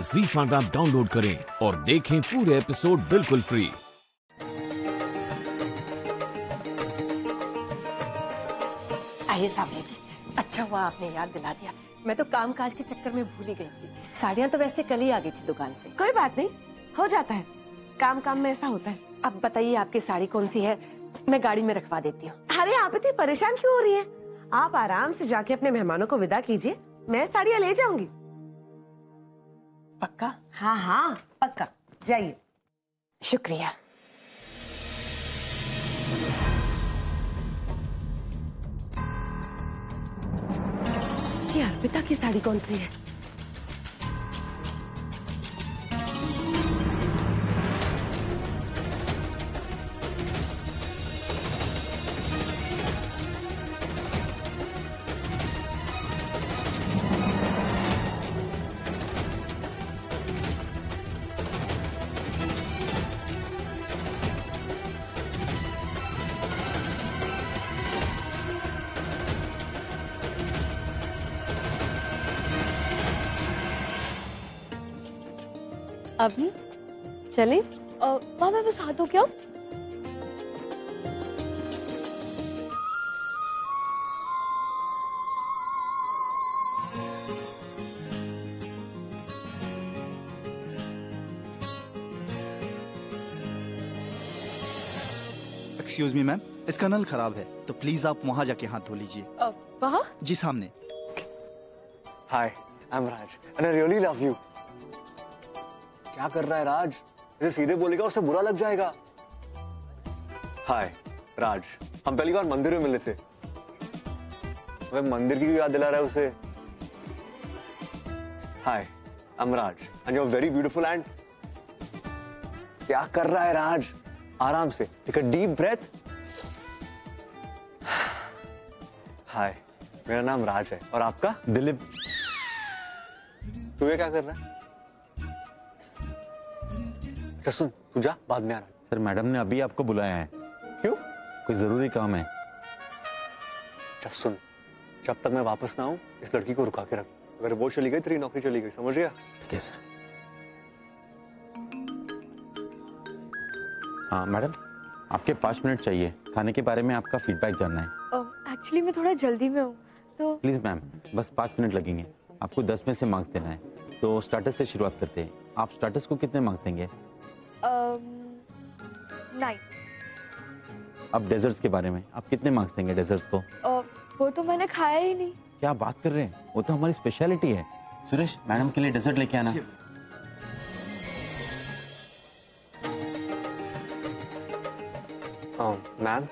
ZEE5 app download करें और देखें पूरे एपिसोड बिल्कुल फ्री। आइए सामने जी, अच्छा हुआ आपने याद दिला दिया। मैं तो काम काज के चक्कर में भूल ही गई थी। साड़ियाँ तो वैसे कल ही आ गई थी दुकान से। कोई बात नहीं, हो जाता है, काम काम में ऐसा होता है। अब बताइए आपकी साड़ी कौन सी है, मैं गाड़ी में रखवा देती हूँ। अरे आप इतनी परेशान क्यों हो रही है? आप आराम से जाके अपने मेहमानों को विदा कीजिए, मैं साड़ियाँ ले जाऊंगी। पक्का? हाँ हाँ पक्का, जाइए। शुक्रिया। ये अर्पिता की साड़ी कौन सी है? अभी चलें? माँ मैं बस हाथ धो क्या? एक्सक्यूज मी मैम, इसका नल खराब है तो प्लीज आप वहाँ जाके हाथ धो लीजिए। वहाँ? जी सामने। Hi, I am Raj and I really love you. क्या कर रहा है राज? इसे सीधे बोलेगा उसे बुरा लग जाएगा। हाय राज, हम पहली बार मंदिर में मिले थे। वह मंदिर की याद दिला रहा है उसे। Hi, I am Raj and you are very beautiful and. क्या कर रहा है राज? आराम से, take a deep breath. Hi, मेरा नाम राज है और आपका? दिलीप। तू ये क्या कर रहा है? अच्छा सुन, तू जा, बाद में आना। सर मैडम ने अभी आपको बुलाया है। क्यों? कोई जरूरी काम है। अच्छा सुन, जब तक मैं वापस ना आऊं इस लड़की को रुका के रख। अगर वो चली गई तेरी नौकरी चली गई, समझ गया? ठीक है सर। हाँ मैडम, आपके 5 मिनट चाहिए, खाने के बारे में आपका फीडबैक जानना है। एक्चुअली मैं थोड़ा जल्दी में हूँ तो। प्लीज मैम, बस 5 मिनट लगेंगे। आपको 10 में से मार्क्स देना है, तो स्टार्टस से शुरुआत करते हैं। आप स्टार्टस को कितने मार्क्स देंगे? 9। अब डेजर्ट्स के बारे में आप कितने मार्क्स देंगे डेजर्ट्स को? वो तो मैंने खाया ही नहीं। क्या बात कर रहे हैं, वो तो हमारी स्पेशलिटी है। सुरेश, मैडम के लिए डेजर्ट लेके आना। मैम,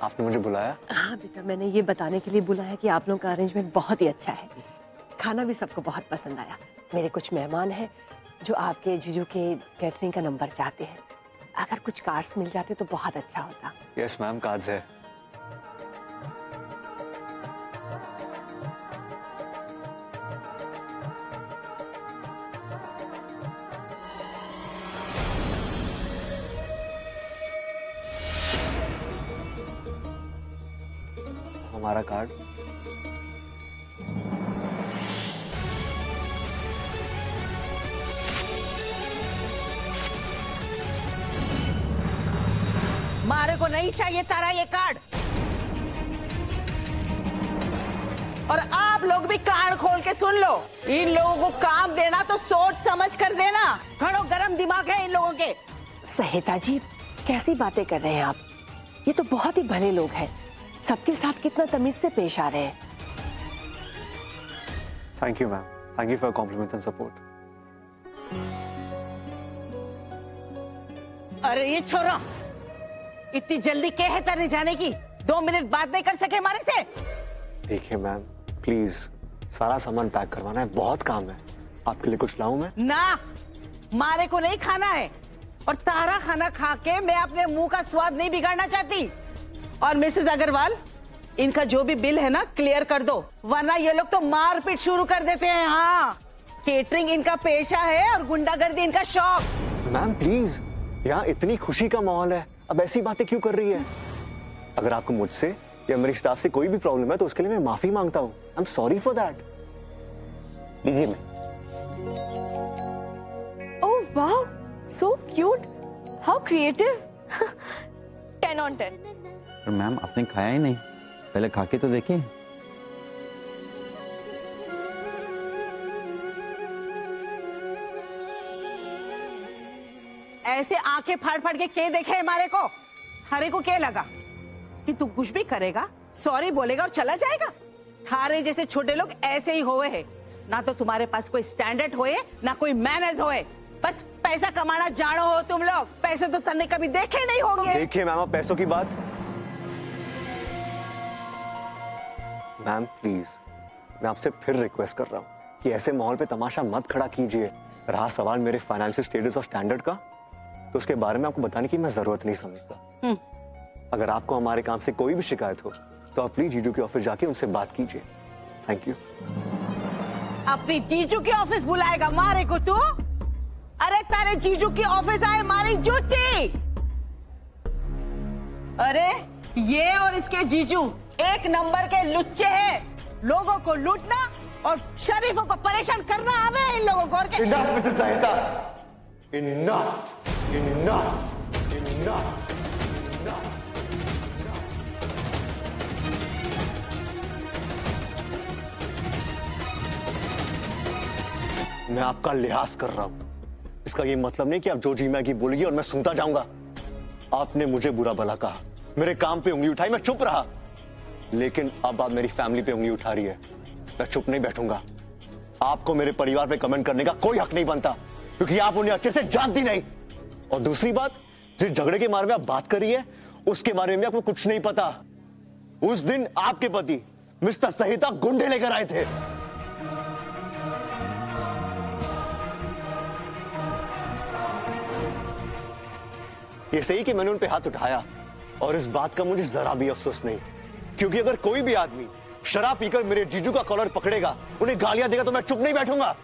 आपने मुझे बुलाया? हाँ बेटा, मैंने ये बताने के लिए बुलाया कि आप लोगों का अरेंजमेंट बहुत ही अच्छा है। खाना भी सबको बहुत पसंद आया। मेरे कुछ मेहमान हैं जो आपके जीजू के कैटरिंग का नंबर चाहते हैं। अगर कुछ कार्ड्स मिल जाते तो बहुत अच्छा होता। यस मैम, कार्ड्स है। हमारा कार्ड। मारे को नहीं चाहिए तारा ये कार्ड। और आप लोग भी कान खोल के सुन लो, इन लोगों को काम देना तो सोच समझ कर देना। घड़ो गरम दिमाग है इन लोगों के। सहिता जी, कैसी बातें कर रहे हैं आप? ये तो बहुत ही भले लोग हैं, सबके साथ कितना तमीज से पेश आ रहे हैं। Thank you ma'am, thank you for compliment and support. अरे ये छोरो, इतनी जल्दी क्या है तेरे जाने की? 2 मिनट बात नहीं कर सके हमारे से? देखिए मैम, प्लीज सारा सामान पैक करवाना है, बहुत काम है। आपके लिए कुछ लाऊं मैं? ना, मारे को नहीं खाना है। और तारा खाना खा के मैं अपने मुंह का स्वाद नहीं बिगाड़ना चाहती। और मिसेस अग्रवाल, इनका जो भी बिल है ना क्लियर कर दो, वरना ये लोग तो मारपीट शुरू कर देते हैं। हाँ, केटरिंग इनका पेशा है और गुंडागर्दी इनका शौक। मैम प्लीज, यहाँ इतनी खुशी का माहौल है, अब ऐसी बातें क्यों कर रही है? अगर आपको मुझसे या मेरे स्टाफ से कोई भी प्रॉब्लम है तो उसके लिए मैं माफी मांगता हूँ। I am sorry for that. लीजिए मैं। क्रिएटिव। 10 on 10। पर मैम आपने खाया ही नहीं, पहले खा के तो देखिए। ऐसे आंखें फाड़ फाड़ के क्या देखे हमारे को? हरे को क्या लगा कि तू कुछ भी करेगा, सॉरी बोलेगा और चला जाएगा? थारे जैसे छोटे लोग ऐसे ही होए हैं, ना तो तुम्हारे पास कोई स्टैंडर्ड होए ना कोई मैनर्स होए, बस पैसा कमाना जानो हो तुम लोग। पैसे तो तन्ने कभी देखे नहीं होंगे। देखिए मैम, आप पैसों की बात। मैम प्लीज, मैं आपसे फिर रिक्वेस्ट कर रहा हूँ कि ऐसे माहौल पे तमाशा मत खड़ा कीजिए। रहा सवाल मेरे फाइनेंशियल स्टेटस और स्टैंडर्ड का, तो उसके बारे में आपको बताने की मैं जरूरत नहीं समझता। अगर आपको हमारे काम से कोई भी शिकायत हो तो आप प्लीज जीजू के ऑफिस जाके उनसे बात कीजिए। Thank you. अपनी जीजू के ऑफिस बुलाएगा मारे को तू? अरे तारे जीजू के ऑफिस आए मारी जूती। अरे ये और इसके जीजू एक नंबर के लुच्चे हैं। लोगों को लूटना और शरीफों को परेशान करना आवे इन लोगों को। और क्या? Enough, Mrs. Sahita. Enough. Enough. Enough. मैं आपका लिहाज कर रहा हूं। इसका ये मतलब नहीं कि आप जो जी मैगी बोलेगी और मैं सुनता जाऊंगा। आपने मुझे बुरा भला कहा, मेरे काम पे उंगली उठाई, मैं चुप रहा। लेकिन अब आप मेरी फैमिली पे उंगली उठा रही है, मैं चुप नहीं बैठूंगा। आपको मेरे परिवार पे कमेंट करने का कोई हक नहीं बनता, क्योंकि आप उन्हें अच्छे से जानती नहीं। और दूसरी बात, जिस झगड़े के बारे में आप बात कर रही है उसके बारे में आपको कुछ नहीं पता। उस दिन आपके पति मिस्टर सहिता गुंडे लेकर आए थे। ये सही कि मैंने उन पे हाथ उठाया, और इस बात का मुझे जरा भी अफसोस नहीं, क्योंकि अगर कोई भी आदमी शराब पीकर मेरे जीजू का कॉलर पकड़ेगा, उन्हें गालियां देगा, तो मैं चुप नहीं बैठूंगा।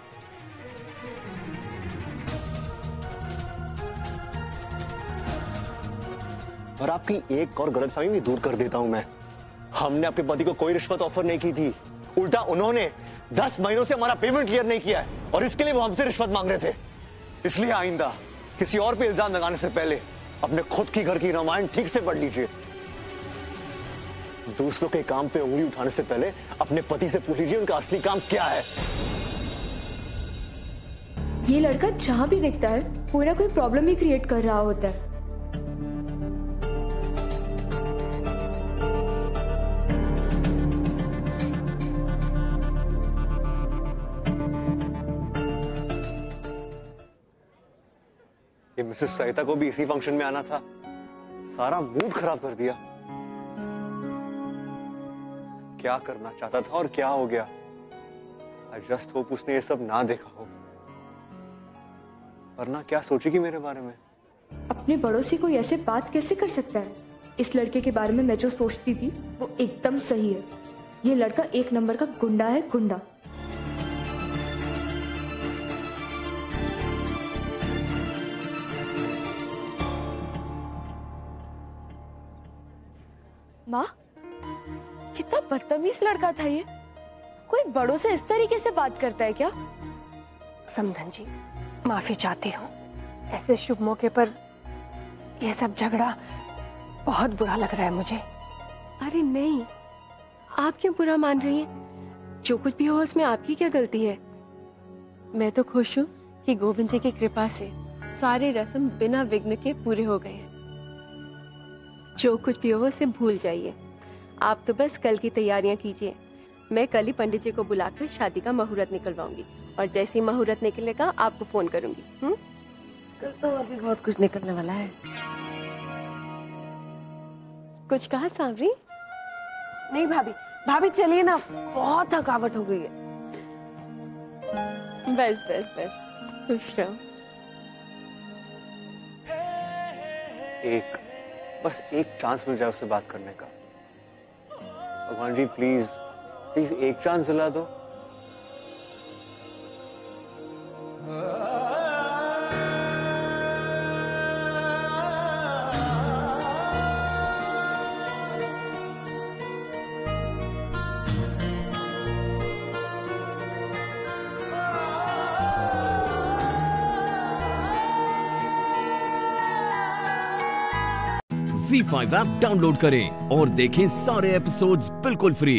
और आपकी एक और गलतफहमी भी दूर कर देता हूं मैं। हमने आपके पति को कोई रिश्वत ऑफर नहीं की थी, उल्टा उन्होंने 10 महीनों से हमारा पेमेंट क्लियर नहीं किया है, और इसके लिए वो हमसे रिश्वत मांग रहे थे। इसलिए आइंदा किसी और पे इल्जाम लगाने से पहले अपने खुद की घर की रामायण ठीक से पढ़ लीजिए। दूसरों के काम पे उंगली उठाने से पहले अपने पति से पूछ लीजिए उनका असली काम क्या है। ये लड़का जहाँ भी दिखता है कोई ना कोई प्रॉब्लम ही क्रिएट कर रहा होता है। ये मिसेस सहिता को भी इसी फंक्शन में आना था, सारा मूड खराब कर दिया। क्या करना चाहता था और क्या हो गया। आई जस्ट होप उसने ये सब ना देखा हो, वरना क्या सोचेगी मेरे बारे में। अपने पड़ोसी को ऐसे बात कैसे कर सकता है? इस लड़के के बारे में मैं जो सोचती थी वो एकदम सही है। ये लड़का एक नंबर का गुंडा है, गुंडा। माँ, कितना बदतमीज लड़का था ये। कोई बड़ों से इस तरीके से बात करता है क्या? समधन जी, माफी चाहती हूँ। ऐसे शुभ मौके पर यह सब झगड़ा बहुत बुरा लग रहा है मुझे। अरे नहीं, आप क्यों बुरा मान रही हैं? जो कुछ भी हो उसमें आपकी क्या गलती है? मैं तो खुश हूँ कि गोविंद जी की कृपा से सारे रस्म बिना विघ्न के पूरे हो गए हैं। जो कुछ भी हो उसे भूल जाइए। आप तो बस कल की तैयारियां कीजिए। मैं कल ही पंडित जी को बुलाकर शादी का मुहूर्त निकलवाऊंगी, और जैसे ही मुहूर्त निकलेगा आपको फोन करूंगी। कल तो अभी बहुत कुछ निकलने वाला है। कुछ कहा सांवरी? नहीं भाभी, भाभी चलिए ना, बहुत थकावट हो गई है। बस बस बस, खुश रहो। बस एक चांस मिल जाए उससे बात करने का। भगवान जी प्लीज प्लीज एक चांस दिला दो। ZEE5 ऐप डाउनलोड करें और देखें सारे एपिसोड्स बिल्कुल फ्री।